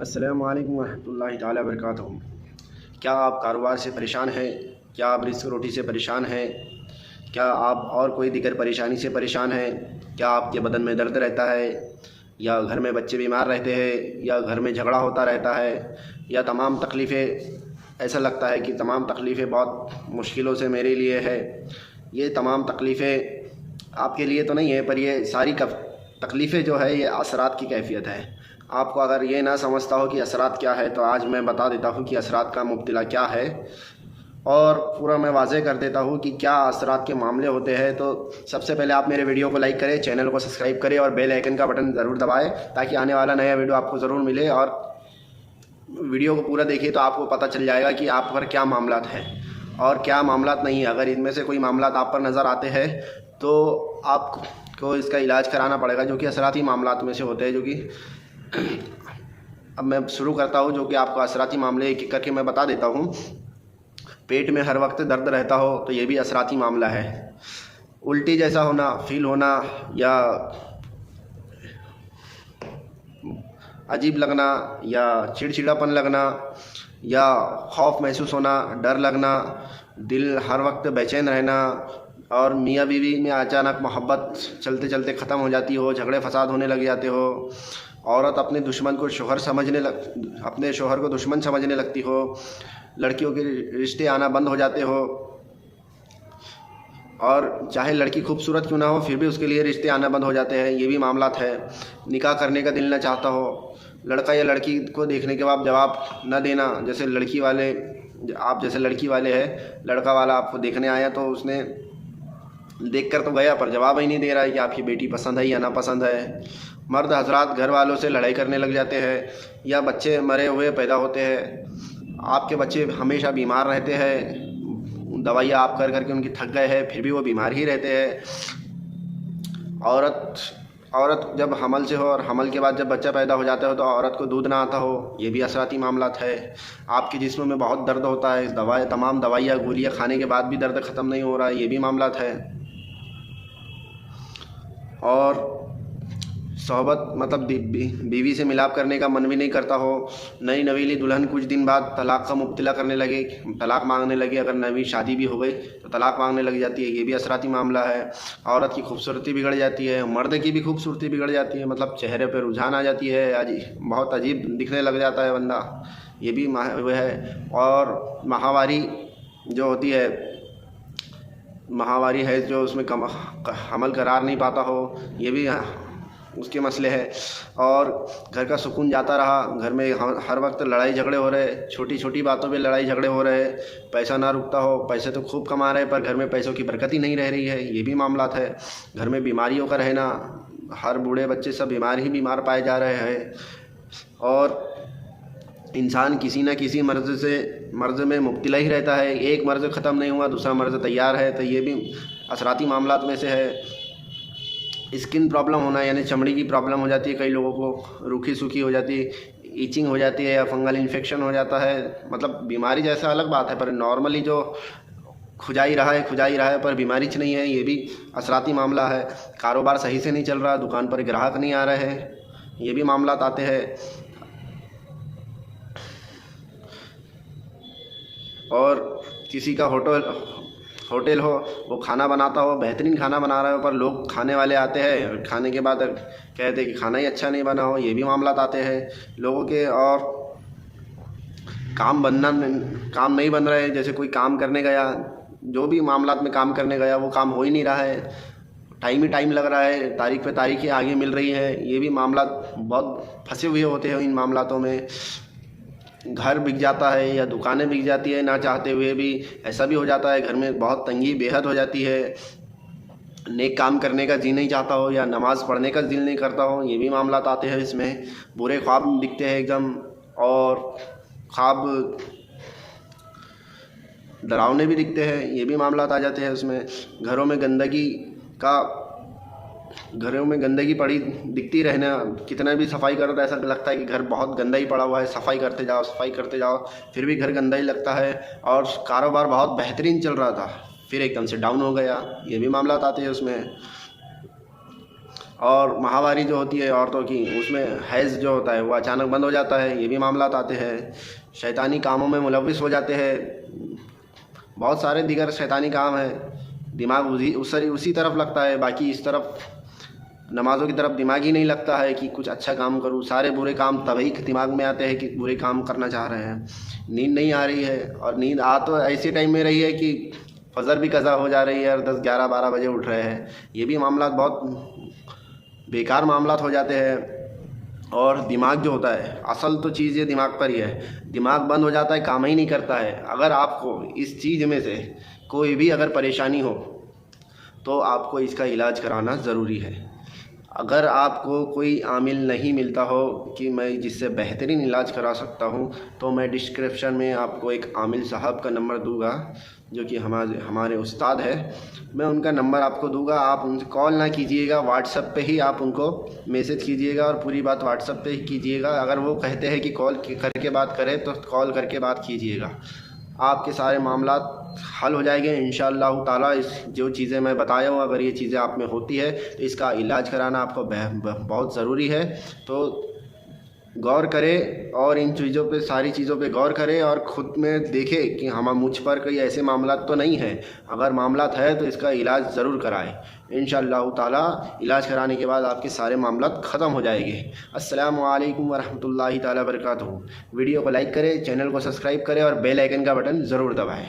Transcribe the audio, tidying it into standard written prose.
अस्सलामु अलैकुम रहमतुल्लाहि ताला बरकातहू। क्या आप कारोबार से परेशान हैं? क्या आप रिज़्क़ रोटी से परेशान हैं? क्या आप और कोई दिगर परेशानी से परेशान हैं? क्या आपके बदन में दर्द रहता है, या घर में बच्चे बीमार रहते हैं, या घर में झगड़ा होता रहता है, या तमाम तकलीफ़ें ऐसा लगता है कि तमाम तकलीफ़ें बहुत मुश्किलों से मेरे लिए है। ये तमाम तकलीफ़ें आपके लिए तो नहीं है, पर ये सारी तकलीफ़ें जो है ये असरात की कैफ़ियत है। आपको अगर ये ना समझता हो कि असरात क्या है, तो आज मैं बता देता हूँ कि असरात का मुब्तला क्या है, और पूरा मैं वाज़े कर देता हूँ कि क्या असरात के मामले होते हैं। तो सबसे पहले आप मेरे वीडियो को लाइक करें, चैनल को सब्सक्राइब करें और बेल आइकन का बटन ज़रूर दबाएं, ताकि आने वाला नया वीडियो आपको ज़रूर मिले। और वीडियो को पूरा देखिए तो आपको पता चल जाएगा कि आप पर क्या मामलात है और क्या मामलात नहीं है। अगर इनमें से कोई मामलात आप पर नज़र आते हैं तो आपको इसका इलाज कराना पड़ेगा, जो कि असराती मामलात में से होते हैं। जो कि अब मैं शुरू करता हूँ, जो कि आपको असराती मामले एक एक करके मैं बता देता हूँ। पेट में हर वक्त दर्द रहता हो तो ये भी असराती मामला है। उल्टी जैसा होना, फील होना, या अजीब लगना, या चिड़चिड़ापन लगना, या खौफ महसूस होना, डर लगना, दिल हर वक्त बेचैन रहना, और मियाँ बीवी में अचानक मोहब्बत चलते चलते ख़त्म हो जाती हो, झगड़े फसाद होने लग जाते हो, औरत अपने दुश्मन को शोहर अपने शोहर को दुश्मन समझने लगती हो, लड़कियों के रिश्ते आना बंद हो जाते हो, और चाहे लड़की खूबसूरत क्यों ना हो फिर भी उसके लिए रिश्ते आना बंद हो जाते हैं। ये भी मामलात है। निकाह करने का दिल ना चाहता हो, लड़का या लड़की को देखने के बाद जवाब न देना, जैसे लड़की वाले हैं, लड़का वाला आपको देखने आया तो उसने देख कर तो गया पर जवाब ही नहीं दे रहा है कि आपकी बेटी पसंद है या ना पसंद है। मर्द हजरात घर वालों से लड़ाई करने लग जाते हैं, या बच्चे मरे हुए पैदा होते हैं। आपके बच्चे हमेशा बीमार रहते हैं, दवाइयाँ आप कर करके उनकी थक गए हैं, फिर भी वो बीमार ही रहते हैं। औरत जब हमल से हो और हमल के बाद जब बच्चा पैदा हो जाता हो तो औरत को दूध ना आता हो, ये भी असराती मामलात है। आपके जिस्म में बहुत दर्द होता है, तमाम दवाइयाँ गोलियाँ खाने के बाद भी दर्द ख़त्म नहीं हो रहा है, ये भी मामलात है। और सोहबत मतलब बीवी से मिलाप करने का मन भी नहीं करता हो। नई नवीली दुल्हन कुछ दिन बाद तलाक का मुब्तला करने लगे, तलाक मांगने लगे। अगर नवी शादी भी हो गई तो तलाक मांगने लग जाती है, ये भी असराती मामला है। औरत की खूबसूरती बिगड़ जाती है, मर्द की भी खूबसूरती बिगड़ जाती है, मतलब चेहरे पर रुझान आ जाती है, बहुत अजीब दिखने लग जाता है बंदा, ये भी वो है। और माहवारी जो होती है, माहवारी है जो उसमें हमल करार नहीं पाता हो, ये भी उसके मसले हैं। और घर का सुकून जाता रहा, घर में हर वक्त लड़ाई झगड़े हो रहे, छोटी छोटी बातों पे लड़ाई झगड़े हो रहे, पैसा ना रुकता हो, पैसे तो खूब कमा रहे पर घर में पैसों की बरकत ही नहीं रह रही है, ये भी मामलात है। घर में बीमारियों का रहना, हर बूढ़े बच्चे सब बीमार पाए जा रहे हैं। और इंसान किसी न किसी मर्ज़ में मुब्तला ही रहता है। एक मर्ज़ ख़त्म नहीं हुआ दूसरा मर्ज़ तैयार है, तो ये भी असराती मामलात में से है। स्किन प्रॉब्लम होना, यानी चमड़ी की प्रॉब्लम हो जाती है, कई लोगों को रूखी सूखी हो जाती है, ईचिंग हो जाती है, या फंगल इन्फेक्शन हो जाता है। मतलब बीमारी जैसा अलग बात है, पर नॉर्मली जो खुजाई रहा है पर बीमारी नहीं है, ये भी असराती मामला है। कारोबार सही से नहीं चल रहा, दुकान पर ग्राहक नहीं आ रहे हैं, ये भी मामलात आते हैं। और किसी का होटल हो, वो खाना बनाता हो, बेहतरीन खाना बना रहा हो, पर लोग खाने वाले आते हैं, खाने के बाद कहते हैं कि खाना ही अच्छा नहीं बना हो, ये भी मामलात आते हैं लोगों के। और काम नहीं बन रहे, जैसे कोई काम करने गया, जो भी मामलात में काम करने गया वो काम हो ही नहीं रहा है, टाइम लग रहा है, तारीख पे तारीखें आगे मिल रही है, ये भी मामलात बहुत फंसे हुए होते हैं इन मामलातों में। घर बिक जाता है या दुकानें बिक जाती है ना चाहते हुए भी, ऐसा भी हो जाता है। घर में बहुत तंगी बेहद हो जाती है, नेक काम करने का जी नहीं चाहता हो या नमाज़ पढ़ने का दिल नहीं करता हो, ये भी मामलात आते हैं इसमें। बुरे ख्वाब दिखते हैं एकदम, और ख्वाब डरावने भी दिखते हैं, ये भी मामलात आ जाते हैं उसमें। घरों में गंदगी पड़ी दिखती रहना, कितना भी सफाई करो तो ऐसा लगता है कि घर बहुत गंदा ही पड़ा हुआ है, सफाई करते जाओ फिर भी घर गंदा ही लगता है। और कारोबार बहुत बेहतरीन चल रहा था, फिर एकदम से डाउन हो गया, ये भी मामलात आते हैं उसमें। और माहवारी जो होती है औरतों की, उसमें हैज़ जो होता है वो अचानक बंद हो जाता है, ये भी मामलात आते हैं। शैतानी कामों में मुलव्विस हो जाते हैं, बहुत सारे दीगर शैतानी काम हैं। दिमाग उसी तरफ लगता है, बाकी इस तरफ नमाज़ों की तरफ दिमाग ही नहीं लगता है कि कुछ अच्छा काम करूँ। सारे बुरे काम तभी दिमाग में आते हैं कि बुरे काम करना चाह रहे हैं। नींद नहीं आ रही है, और नींद आ तो ऐसे टाइम में रही है कि फजर भी कज़ा हो जा रही है और 10, 11, 12 बजे उठ रहे हैं। ये भी मामला बहुत बेकार मामला हो जाते हैं। और दिमाग जो होता है, असल तो चीज़ ये दिमाग पर ही है। दिमाग बंद हो जाता है, काम ही नहीं करता है। अगर आपको इस चीज़ में से कोई भी अगर परेशानी हो तो आपको इसका इलाज कराना ज़रूरी है। अगर आपको कोई आमिल नहीं मिलता हो कि मैं जिससे बेहतरीन इलाज करा सकता हूँ, तो मैं डिस्क्रिप्शन में आपको एक आमिल साहब का नंबर दूंगा, जो कि हमारे उस्ताद है। मैं उनका नंबर आपको दूंगा, आप उनसे कॉल ना कीजिएगा, व्हाट्सएप पे ही आप उनको मैसेज कीजिएगा और पूरी बात व्हाट्सएप पे ही कीजिएगा। अगर वो कहते हैं कि कॉल करके बात करें तो कॉल करके बात कीजिएगा, आपके सारे मामलात हल हो जाएंगे इंशाअल्लाह ताला। इस जो चीज़ें मैं बताया हूँ, अगर ये चीज़ें आप में होती है तो इसका इलाज कराना आपको बहुत ज़रूरी है। तो गौर करें और इन चीज़ों पे, सारी चीज़ों पे गौर करें और ख़ुद में देखें कि हम मुझ पर कोई ऐसे मामलात तो नहीं है। अगर मामलात है तो इसका इलाज ज़रूर कराएं। इंशाअल्लाह ताला इलाज कराने के बाद आपके सारे मामलात ख़त्म हो जाएंगे। अस्सलामु अलैकुम वरहमतुल्लाहि ताला बरकातहू। वीडियो को लाइक करें, चैनल को सब्सक्राइब करें और बेल आइकन का बटन ज़रूर दबाएँ।